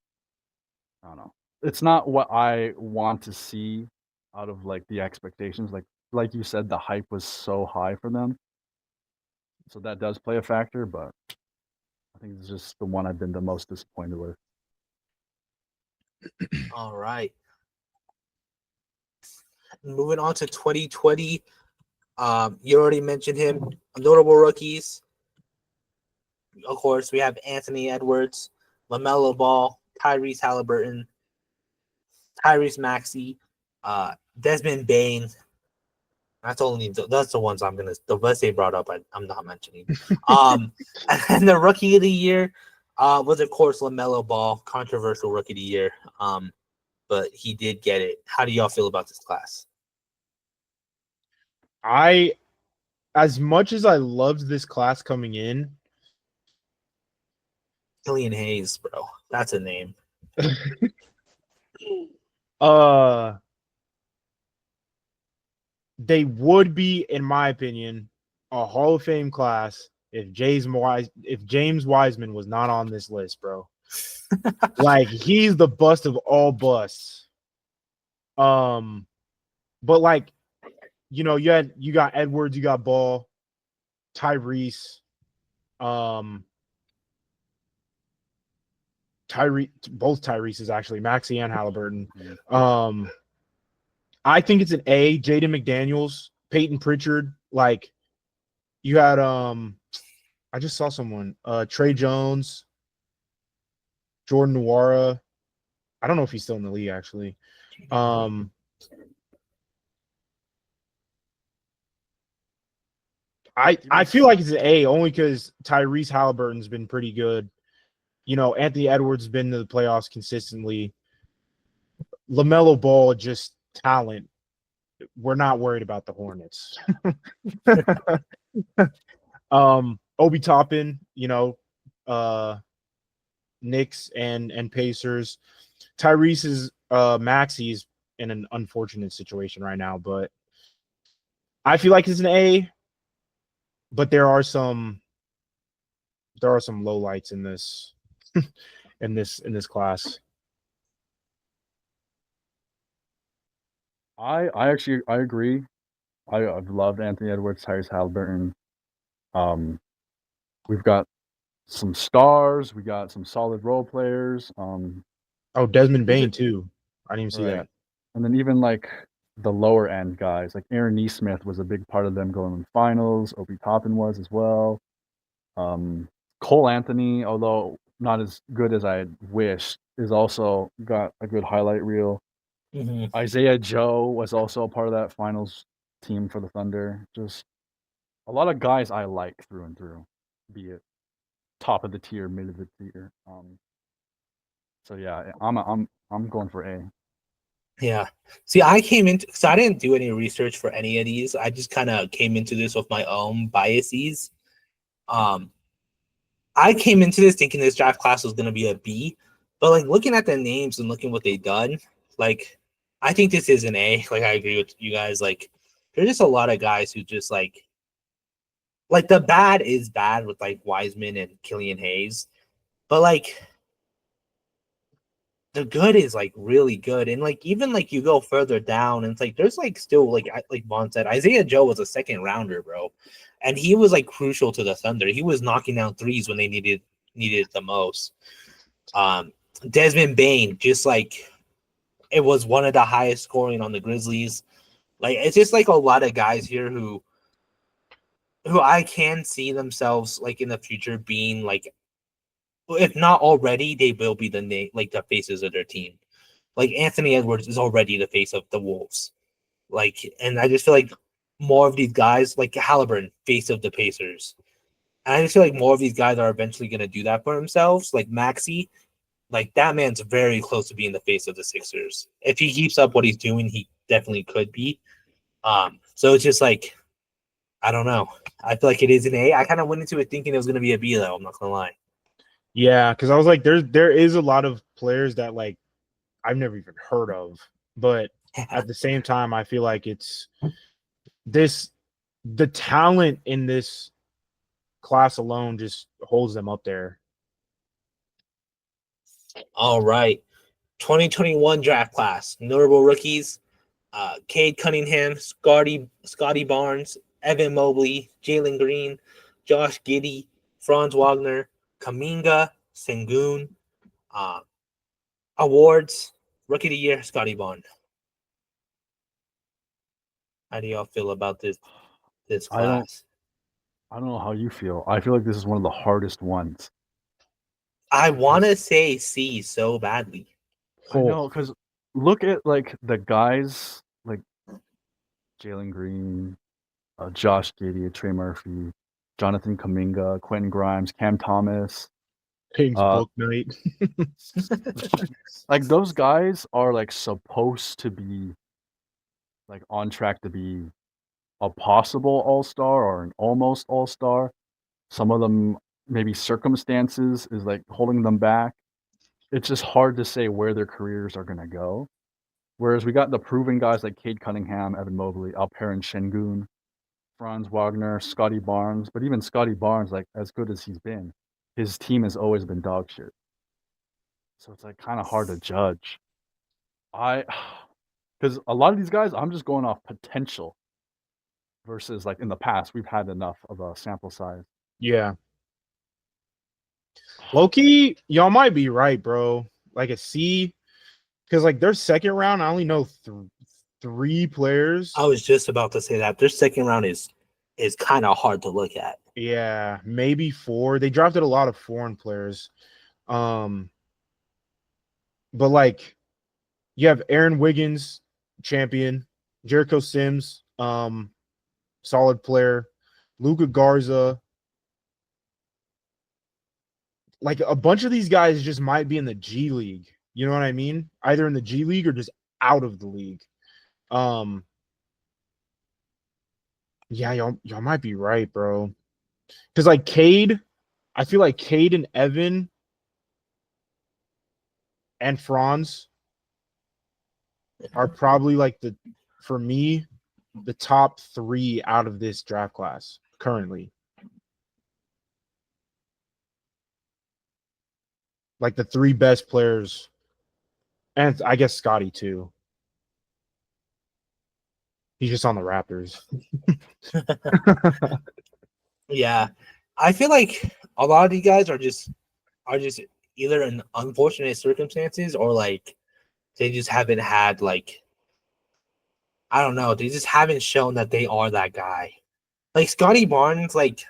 I don't know. It's not what I want to see out of like the expectations. Like you said, the hype was so high for them. So that does play a factor, but I think it's just the one I've been the most disappointed with.
All right. Moving on to 2020. You already mentioned him. Notable rookies. Of course, we have Anthony Edwards, LaMelo Ball, Tyrese Halliburton, Tyrese Maxey, Desmond Bain. That's the ones the ones they brought up. I'm not mentioning. And the rookie of the year was of course LaMelo Ball, controversial rookie of the year. But he did get it. How do y'all feel about this class?
As much as I loved this class coming in,
Killian Hayes, bro, that's a name.
They would be, in my opinion, a Hall of Fame class if James Wiseman was not on this list, bro. Like he's the bust of all busts. But like, you got Edwards, you got Ball, Tyrese, both Tyrese's actually, Maxey and Halliburton. I think it's an A. Jaden McDaniels, Peyton Pritchard. Like you had I just saw someone, Trey Jones, Jordan Nwora. I don't know if he's still in the league actually. I feel like it's an A only because Tyrese Halliburton's been pretty good. Anthony Edwards has been to the playoffs consistently. LaMelo Ball, just talent. We're not worried about the Hornets. Obi Toppin, Knicks and Pacers. Tyrese's Maxey's in an unfortunate situation right now, but I feel like it's an A. But there are some lowlights in this in this class.
I agree. I've loved Anthony Edwards, Tyrese Halliburton. We've got some stars. We got some solid role players.
Desmond Bain too. I didn't even see that.
And then even like the lower end guys, like Aaron Nesmith was a big part of them going to the finals. Obi Toppin was as well. Cole Anthony, although not as good as I wished, is also got a good highlight reel.
Mm-hmm.
Isaiah Joe was also a part of that finals team for the Thunder. Just a lot of guys I like through and through. be it top of the tier, mid of the tier. So yeah, I'm going for A.
Yeah. See, I came into because I didn't do any research for any of these. I just kind of came into this with my own biases. Um, I came into this thinking this draft class was going to be a B, but like looking at the names and looking what they've done, like I think this is an A. Like I agree with you guys. Like there's just a lot of guys who just like the bad is bad with like Wiseman and Killian Hayes, but like the good is like really good. And like even like you go further down, and it's like there's like still like Vaughn said, Isaiah Joe was a second rounder, bro. And he was like crucial to the Thunder. He was knocking down threes when they needed it the most. Desmond Bain, just like it was one of the highest scoring on the Grizzlies. Like it's just like a lot of guys here who I can see themselves like in the future being like, if not already, they will be the faces of their team. Like Anthony Edwards is already the face of the Wolves. Like, and I just feel like more of these guys, like Halliburton, face of the Pacers. And I just feel like more of these guys are eventually going to do that for themselves. Like Maxey, like that man's very close to being the face of the Sixers. If he keeps up what he's doing, he definitely could be. So it's just like, I don't know. I feel like it is an A. I kind of went into it thinking it was going to be a B, though. I'm not going to lie.
Yeah, because I was like, there is a lot of players that like I've never even heard of, but at the same time, I feel like it's the talent in this class alone just holds them up there.
All right. 2021 draft class. Notable rookies. Cade Cunningham, Scotty Barnes, Evan Mobley, Jalen Green, Josh Giddey, Franz Wagner, Kaminga, Sengun. Awards, Rookie of the Year, Scotty Barnes. How do y'all feel about this class?
I don't know how you feel. I feel like this is one of the hardest ones.
I want to say C so badly.
I know, because look at like the guys like Jalen Green, Josh Giddey, Trey Murphy, Jonathan Kaminga, Quentin Grimes, Cam Thomas.
Pig's book night.
Like those guys are like supposed to be like on track to be a possible all-star or an almost all-star. Some of them maybe circumstances is like holding them back. It's just hard to say where their careers are going to go. Whereas we got the proven guys like Cade Cunningham, Evan Mobley, Alperen Şengün, Franz Wagner, Scotty Barnes. But even Scotty Barnes, like as good as he's been, his team has always been dog shit. So it's like kind of hard to judge. Because a lot of these guys, I'm just going off potential versus like in the past, we've had enough of a sample size.
Yeah. Low-key, y'all might be right, bro. Like a C, because like their second round, I only know three players.
I was just about to say that their second round is kind of hard to look at.
Yeah, maybe 4. They drafted a lot of foreign players. But like you have Aaron Wiggins, champion, Jericho Sims, solid player, Luka Garza. Like a bunch of these guys just might be in the G League. You know what I mean? Either in the G League or just out of the league. Yeah, y'all might be right, bro. Because like Cade, I feel like Cade and Evan and Franz are probably like for me, the top 3 out of this draft class currently. Like the 3 best players, and I guess Scotty too. He's just on the Raptors.
Yeah, I feel like a lot of these guys are just either in unfortunate circumstances or like they just haven't had like, I don't know, they just haven't shown that they are that guy. Like Scotty Barnes, like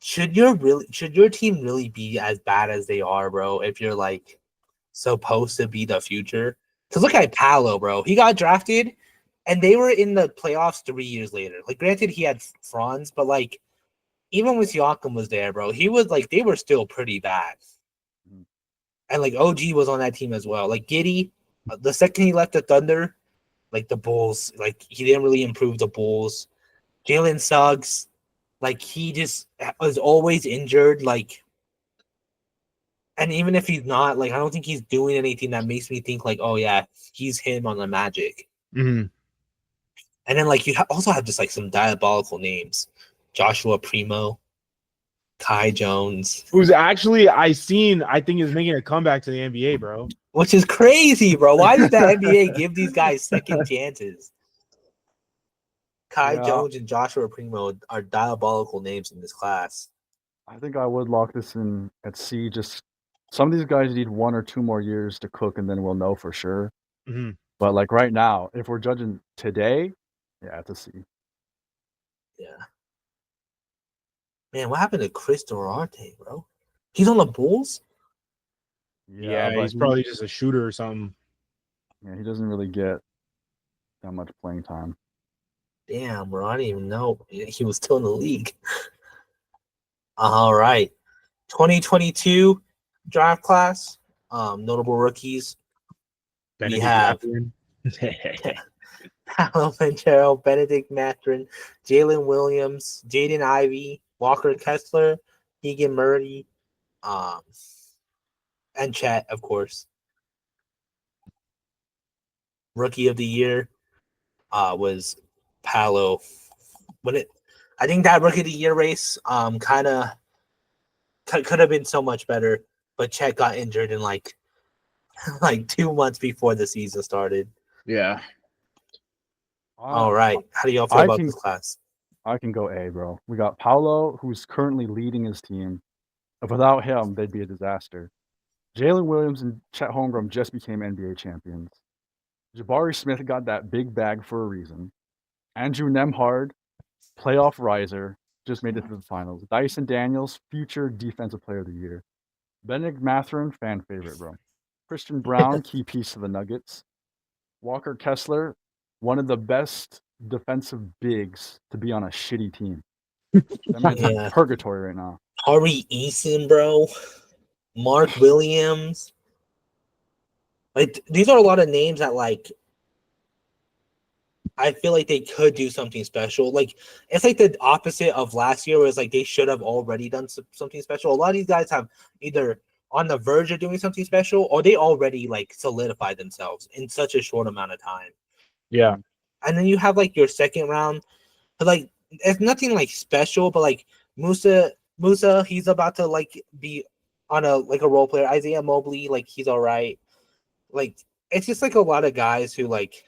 should your team really be as bad as they are, bro? If you're like supposed to be the future, because look at Paolo, bro. He got drafted, and they were in the playoffs 3 years later. Like, granted, he had Franz, but like even when Siakam was there, bro, he was like they were still pretty bad.
Mhm.
And like OG was on that team as well. Like Giddy, the second he left the Thunder, like the Bulls, like he didn't really improve the Bulls. Jalen Suggs, like he just was always injured. Like, and even if he's not, like I don't think he's doing anything that makes me think like, oh yeah, he's him on the Magic.
Mm-hmm.
And then like you also have just like some diabolical names: Joshua Primo, Kai Jones,
Who's actually I think is making a comeback to the NBA, bro.
which is crazy, bro. Why did the NBA give these guys second chances? Kai
Yeah.
Jones and Joshua Primo are diabolical names in this class.
I think I would lock this in at C. Just some of these guys need 1 or 2 more years to cook, and then we'll know for sure.
Mm-hmm.
But like right now, if we're judging today, yeah, it's a C.
Yeah. Man, what happened to Chris Duarte, bro? He's on the Bulls?
Yeah,
but
he's probably just a shooter or something.
he doesn't really get that much playing time.
Damn, bro. I didn't even know he was still in the league. All right. 2022 draft class. Notable rookies.
Benedict
have-
Mathurin.
Paolo Banchero, Benedict Mathurin, Jalen Williams, Jaden Ivey, Walker Kessler, Keegan Murray, and Chet, of course. Rookie of the year was Paolo. I think that rookie of the year race kind of could have been so much better, but Chet got injured in like 2 months before the season started.
Yeah.
All right. How do y'all feel about this class?
I can go A, bro. We got Paolo, who's currently leading his team. If without him, they'd be a disaster. Jalen Williams and Chet Holmgren just became NBA champions. Jabari Smith got that big bag for a reason. Andrew Nemhard, playoff riser, just made it to the finals. Dyson Daniels, future defensive player of the year. Benedict Mathurin, fan favorite, bro. Christian Brown, key piece to the Nuggets. Walker Kessler, one of the best defensive bigs to be on a shitty team. That man's in purgatory right now.
Tari Eason, bro. Mark Williams. Like these are a lot of names that like I feel like they could do something special. Like it's like the opposite of last year, where it's like they should have already done something special. A lot of these guys have either on the verge of doing something special, or they already like solidified themselves in such a short amount of time.
Yeah.
And then you have like your second round, but like it's nothing like special, but like Musa, he's about to like be on a role player. Isaiah Mobley, like he's all right. Like it's just like a lot of guys who like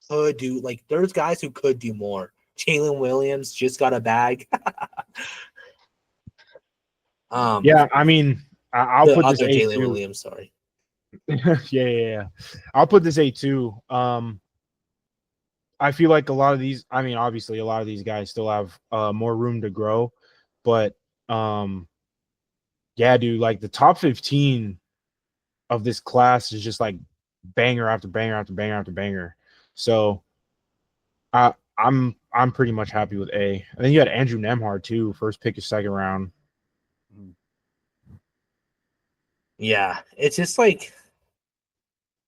could do, like there's guys who could do more. Jalen Williams just got a bag.
Yeah, I mean, I'll put this A2.
Jalen Williams, sorry.
yeah. I'll put this A2. I feel like a lot of these, I mean, obviously a lot of these guys still have more room to grow, but yeah, dude, like the top 15 of this class is just like banger after banger after banger after banger. So I'm pretty much happy with A. And then you had Andrew Nemhard too, first pick of second round.
Yeah, it's just like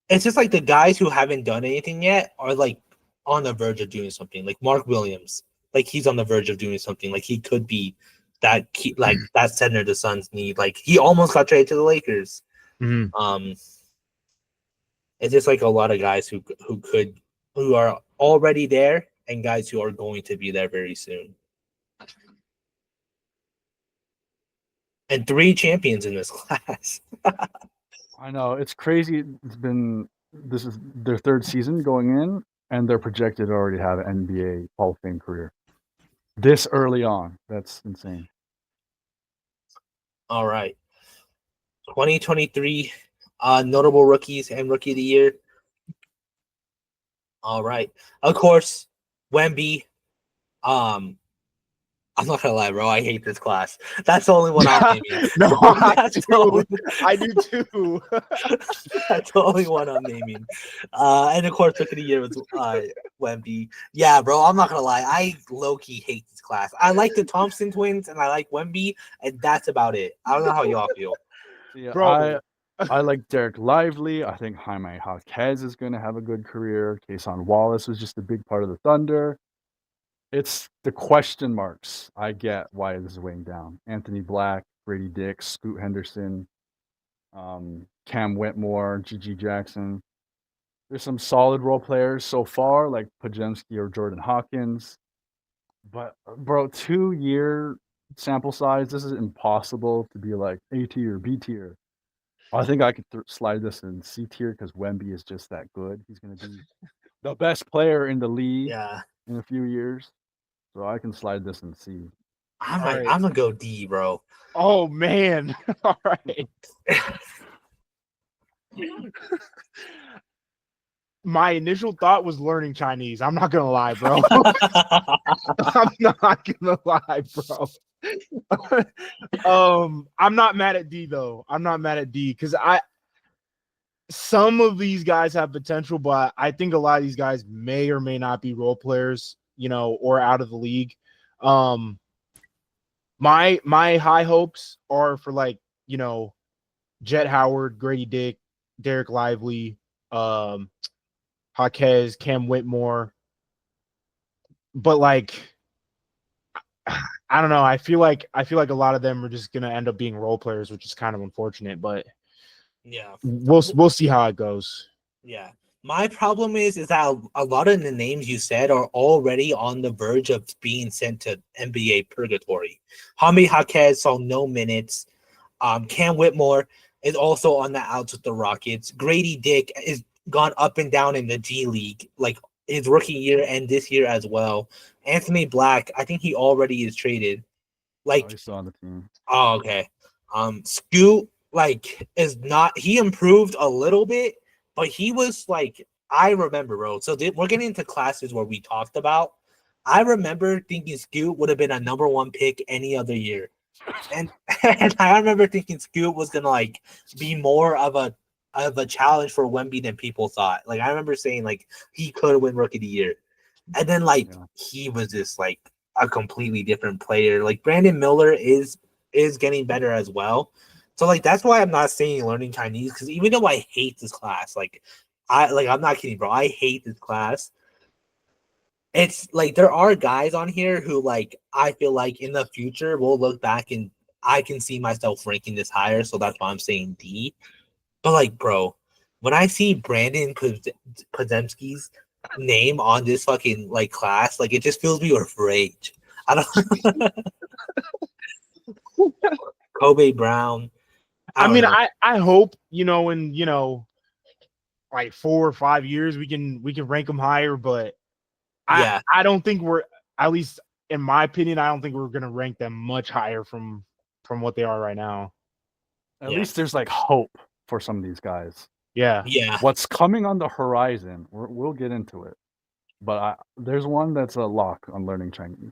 the guys who haven't done anything yet are like on the verge of doing something. Like Mark Williams, like he's on the verge of doing something. Like he could be that key, like that center the Suns need. Like he almost got traded to the Lakers.
Mm-hmm.
It's just like a lot of guys who are already there and guys who are going to be there very soon. And 3 champions in this class.
I know, it's crazy. This is their 3rd season going in, and they're projected to already have an NBA Hall of Fame career this early on. That's insane.
All right. 2023 notable rookies and rookie of the year. All right. Of course, Wemby. I'm not gonna lie, bro. I hate this class. That's the only one I'm naming.
No, I do too.
That's the only one I'm naming. And of course, rookie of the year was Wemby. Yeah, bro. I'm not gonna lie. I low key hate this class. I like the Thompson twins and I like Wemby, and that's about it. I don't know how y'all feel.
Yeah,
Bro.
I like Derek Lively. I think Jaime Jaquez is going to have a good career. Kason Wallace was just a big part of the Thunder. It's the question marks. I get why this is weighing down. Anthony Black, Brady Dick, Scoot Henderson, Cam Whitmore, G.G. Jackson. There's some solid role players so far, like Pajemski or Jordan Hawkins. But, bro, 2-year sample size, this is impossible to be like A tier, B tier. I think I could slide this in C tier because Wemby is just that good. He's going to be the best player in the league
Yeah,
in a few years. So I can slide this in C.
I'm
All
like,
right.
I'm gonna go D, bro.
Oh man. All right. My initial thought was learning Chinese. I'm not gonna lie, bro. I'm not gonna lie, bro. I'm not mad at D though. I'm not mad at D because some of these guys have potential, but I think a lot of these guys may or may not be role players, or out of the league. My high hopes are for Jet Howard, Grady Dick, Derek Lively, Jaquez, Cam Whitmore. But I don't know. I feel like a lot of them are just gonna end up being role players, which is kind of unfortunate. But
Yeah,
we'll see how it goes.
yeah. My problem is that a lot of the names you said are already on the verge of being sent to NBA purgatory. Jaime Jaquez saw no minutes. Cam Whitmore is also on the outs with the Rockets. Grady Dick is gone up and down in the G League, like his rookie year and this year as well. Anthony Black, I think he already is traded. Like,
I saw the team.
oh, okay. Scoot, is not, he improved a little bit, but he was I remember, bro. So we're getting into classes where we talked about. I remember thinking Scoot would have been a number one pick any other year. And and I remember thinking Scoot was gonna be more of a challenge for Wemby than people thought. Like I remember saying he could win Rookie of the Year, and then he was just a completely different player. Like Brandon Miller is getting better as well. So that's why I'm not saying learning Chinese, because even though I hate this class, I'm not kidding, bro. I hate this class. It's there are guys on here who I feel like in the future we'll look back and I can see myself ranking this higher, so that's why I'm saying D. But bro, when I see Brandon Podzemski's name on this fucking class, it just fills me with rage. I don't Kobe Brown.
I mean,
know.
I hope in 4 or 5 years we can rank them higher, but
Yeah.
I don't think we're, at least in my opinion, I don't think we're gonna rank them much higher from what they are right now.
At least there's hope for some of these guys.
Yeah.
Yeah.
What's coming on the horizon? We'll get into it, but there's one that's a lock on learning Chinese.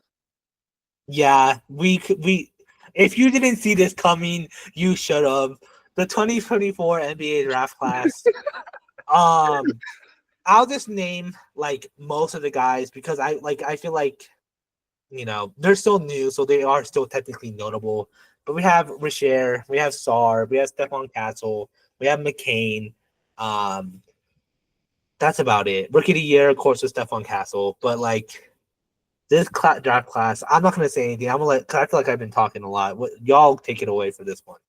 Yeah, we if you didn't see this coming, you should have. The 2024 NBA draft class. I'll just name most of the guys because I feel like they're still new, so they are still technically notable. But we have Richer, we have Sarr, we have Stephon Castle, we have McCain. That's about it. Rookie of the year, of course, is Stephon Castle, but this draft class, I'm not gonna say anything. I'm gonna cause I feel like I've been talking a lot. Y'all take it away for this one.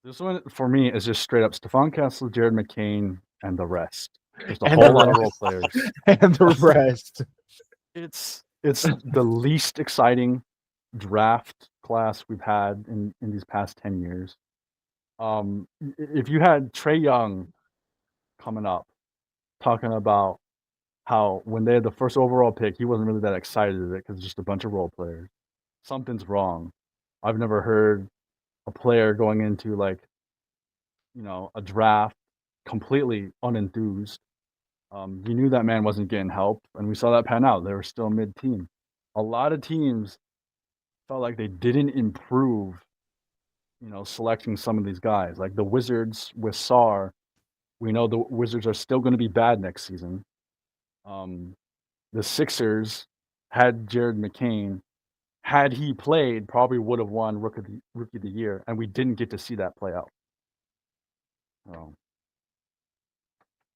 This one for me is just straight up Stephon Castle, Jared McCain, and the rest. Just a
And
whole
the
lot of
rest.
role players.
And the rest.
It's the least exciting draft class we've had in these past 10 years. If you had Trae Young coming up talking about how when they had the first overall pick, he wasn't really that excited of it because it's just a bunch of role players. Something's wrong. I've never heard a player going into a draft completely unenthused. You knew that man wasn't getting help, and we saw that pan out. They were still mid-team. A lot of teams felt like they didn't improve, selecting some of these guys. Like the Wizards with Sarr, we know the Wizards are still going to be bad next season. the Sixers had Jared McCain. Had he played, probably would have won Rookie of the Year, and we didn't get to see that play out.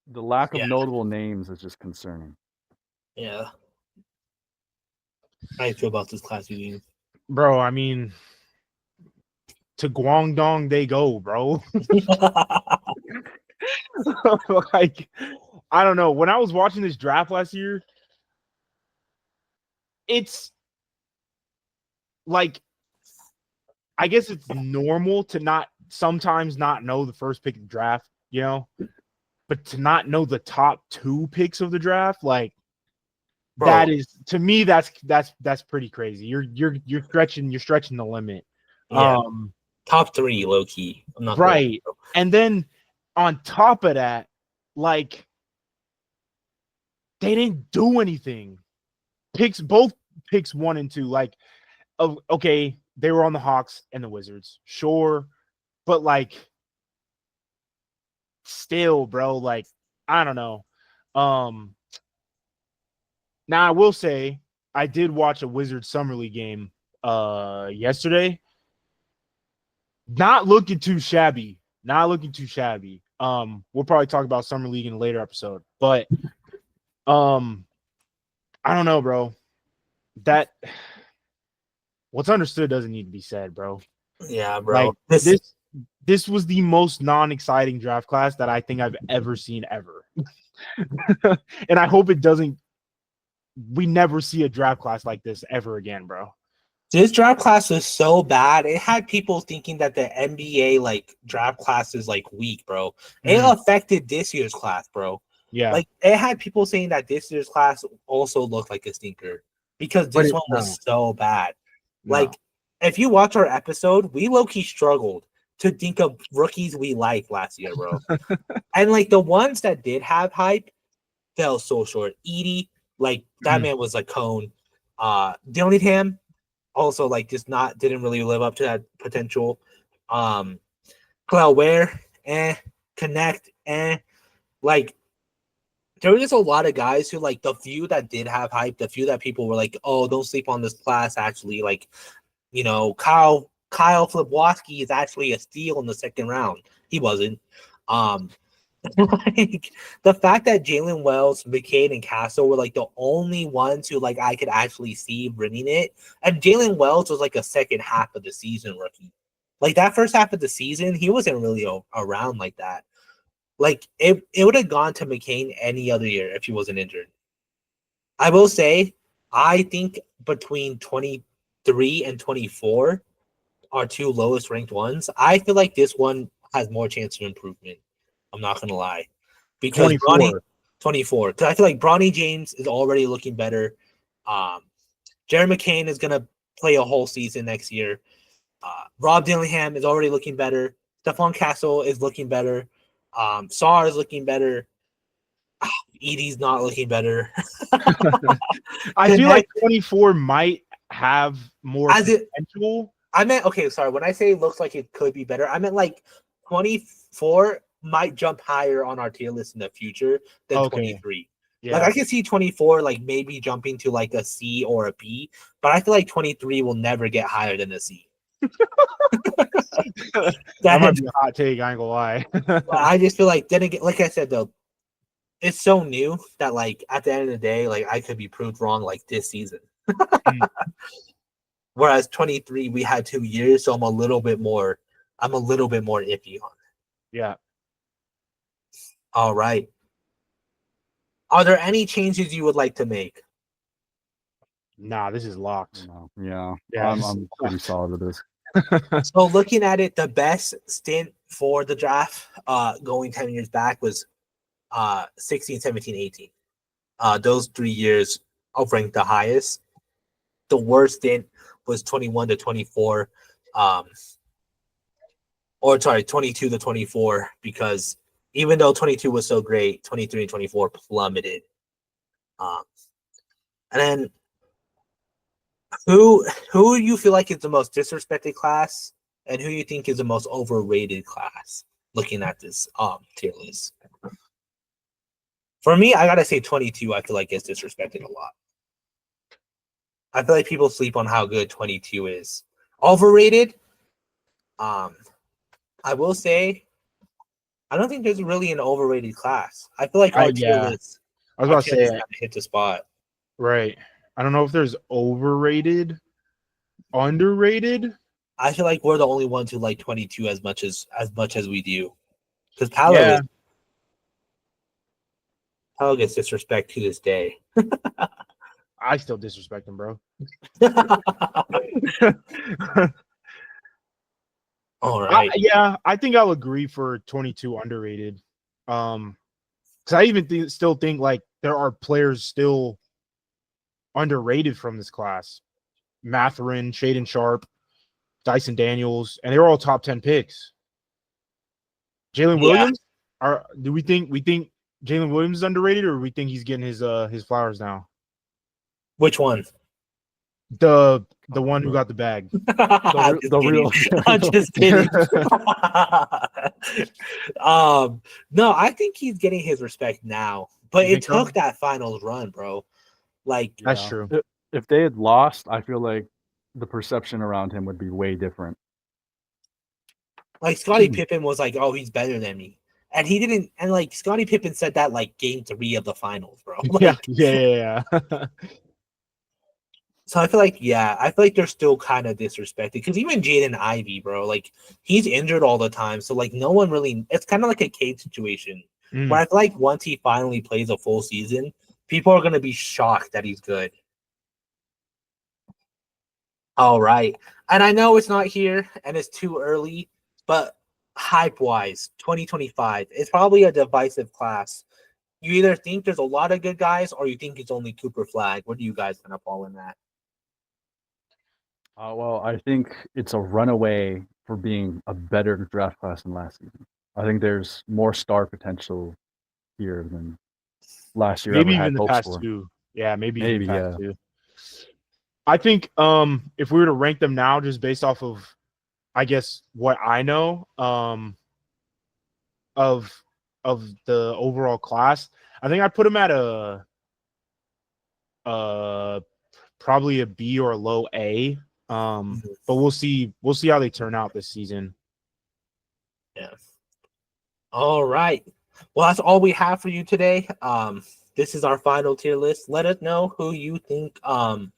The lack of
Yeah.
notable names is just concerning.
Yeah. How do you feel about this class, Eugene?
Bro, I mean, to Guangdong they go, bro. Like, I don't know. When I was watching this draft last year, it's like, I guess it's normal to sometimes not know the first pick of the draft, you know, but to not know the top 2 picks of the draft, like,
Bro.
that is, to me, that's pretty crazy. You're stretching the limit.
Yeah. Top 3, low key. I'm not
right. And then on top of that, like, they didn't do anything. Both picks 1 and 2, like, okay, they were on the Hawks and the Wizards, sure, but like, still, bro, like, I don't know. Now I will say I did watch a Wizards Summer League game yesterday. Not looking too shabby. We'll probably talk about Summer League in a later episode, but I don't know, bro. That what's understood doesn't need to be said, bro.
Yeah, bro.
Like, this was the most non-exciting draft class that I think I've ever seen ever. And I hope we never see a draft class like this ever again, bro.
This draft class was so bad. It had people thinking that the NBA like draft class is like weak, bro. It affected this year's class, bro.
Yeah.
Like, it had people saying that this year's class also looked like a stinker because this one was so bad. Like, if you watch our episode, we low-key struggled to think of rookies we liked last year, bro. And like, the ones that did have hype fell so short. Edie, like, that man was a cone. Dillingham also, like, didn't really live up to that potential. Clell Ware, Connect, like, there were just a lot of guys who, like, the few that did have hype, the few that people were like, oh, don't sleep on this class, actually, like, you know, Kyle Flipwoski is actually a steal in the second round. He wasn't. Like, the fact that Jalen Wells, McCain, and Castle were like the only ones who, like, I could actually see winning it. And Jalen Wells was like a second half of the season rookie. Like, that first half of the season, he wasn't really around like that. Like, it would have gone to McCain any other year if he wasn't injured. I will say, I think between 23 and 24 are 2 lowest ranked ones. I feel like this one has more chance of improvement. I'm not gonna lie, because 24. Because I feel like Bronny James is already looking better. Jared McCain is gonna play a whole season next year. Rob Dillingham is already looking better. Stephon Castle is looking better. Sar is looking better. Edie's not looking better.
I feel like 24 might have more potential.
I meant, okay, sorry. When I say it looks like it could be better, I meant like 24 might jump higher on our tier list in the future than 23. Yeah. Like, I can see 24 like maybe jumping to like a C or a B, but I feel like 23 will never get higher than a C.
That might be a hot take, I ain't gonna lie.
I just feel like, then again, like I said though, it's so new that, like, at the end of the day, like, I could be proved wrong like this season. Whereas 23, we had 2 years, so I'm a little bit more iffy on it.
Yeah.
All right. Are there any changes you would like to make?
Nah, this is locked.
Yeah. I'm pretty solid with this.
So looking at it, the best stint for the draft going 10 years back was 16, 17, 18. Those 3 years I'll rank the highest. The worst stint was 21 to 24. 22 to 24, because even though 22 was so great, 23 and 24 plummeted. And then who you feel like is the most disrespected class, and who you think is the most overrated class, looking at this tier list? For me, I gotta say 22. I feel like gets disrespected a lot. I feel like people sleep on how good 22 is. Overrated. I will say, I don't think there's really an overrated class. I feel like
Oh,
our tier
yeah.
list,
I was
our
about to
tier list
say,
kind of hit the spot.
right. I don't know if there's overrated, underrated.
I feel like we're the only ones who like 22 as much as we do. Because
Yeah.
Paolo gets disrespect to this day.
I still disrespect him, bro.
All right.
I think I'll agree for 22 underrated. Because I even still think like there are players still underrated from this class. Matherin, Shaden Sharp, Dyson Daniels, and they're all top 10 picks. Jalen Williams, do we think Jalen Williams is underrated, or we think he's getting his flowers now?
Which one?
The one who got the bag.
The real.
I'm just kidding. No, I think he's getting his respect now, but
You
it
think so?
took that finals run, bro. Like,
That's
Yeah.
true.
If they had lost, I feel like the perception around him would be way different.
Scottie Pippen was like, "Oh, he's better than me," and he didn't. And like Scottie Pippen said that like game 3 of the finals, bro. Like,
Yeah.
So I feel like they're still kind of disrespected because even Jaden Ivey, bro, like he's injured all the time. So like no one really. It's kind of like a Cade situation where I feel like once he finally plays a full season, people are gonna be shocked that he's good. All right, and I know it's not here and it's too early, but hype wise, 2025, it's probably a divisive class. You either think there's a lot of good guys or you think it's only Cooper Flag. Where do you guys kind of fall in that?
Well, I think it's a runaway for being a better draft class than last season. I think there's more star potential here than last year.
Maybe
ever
even
had
the
hopes
past
for.
two. Yeah, maybe
Maybe,
even the past two. I think if we were to rank them now, just based off of, I guess, what I know of the overall class, I think I'd put them at probably a B or a low A. But we'll see how they turn out this season.
Yeah. All right. Well, that's all we have for you today. This is our final tier list. Let us know who you think who,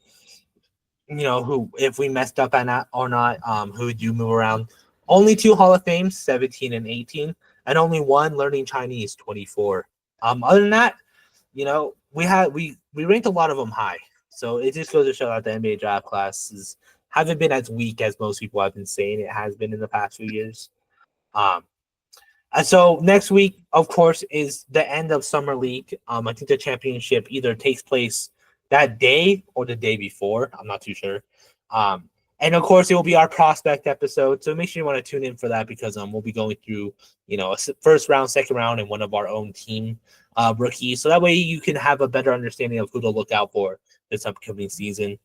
if we messed up or not, who would you move around. Only 2 Hall of Fames, 17 and 18, and only 1 learning Chinese, 24. Other than that, we ranked a lot of them high. So it just goes to show that the NBA draft classes haven't been as weak as most people have been saying it has been in the past few years. And so next week, of course, is the end of Summer League. I think the championship either takes place that day or the day before. I'm not too sure. And of course, it will be our prospect episode. So make sure you want to tune in for that because we'll be going through, a first round, second round, and one of our own team rookies. So that way you can have a better understanding of who to look out for this upcoming season.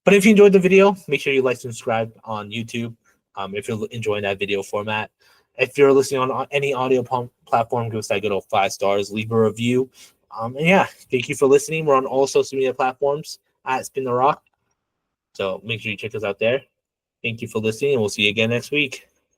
But if you enjoyed the video, make sure you like and subscribe on YouTube if you're enjoying that video format. If you're listening on any audio platform, give us that good old 5 stars, leave a review. And yeah, thank you for listening. We're on all social media platforms at Spin the Rock. So make sure you check us out there. Thank you for listening, and we'll see you again next week.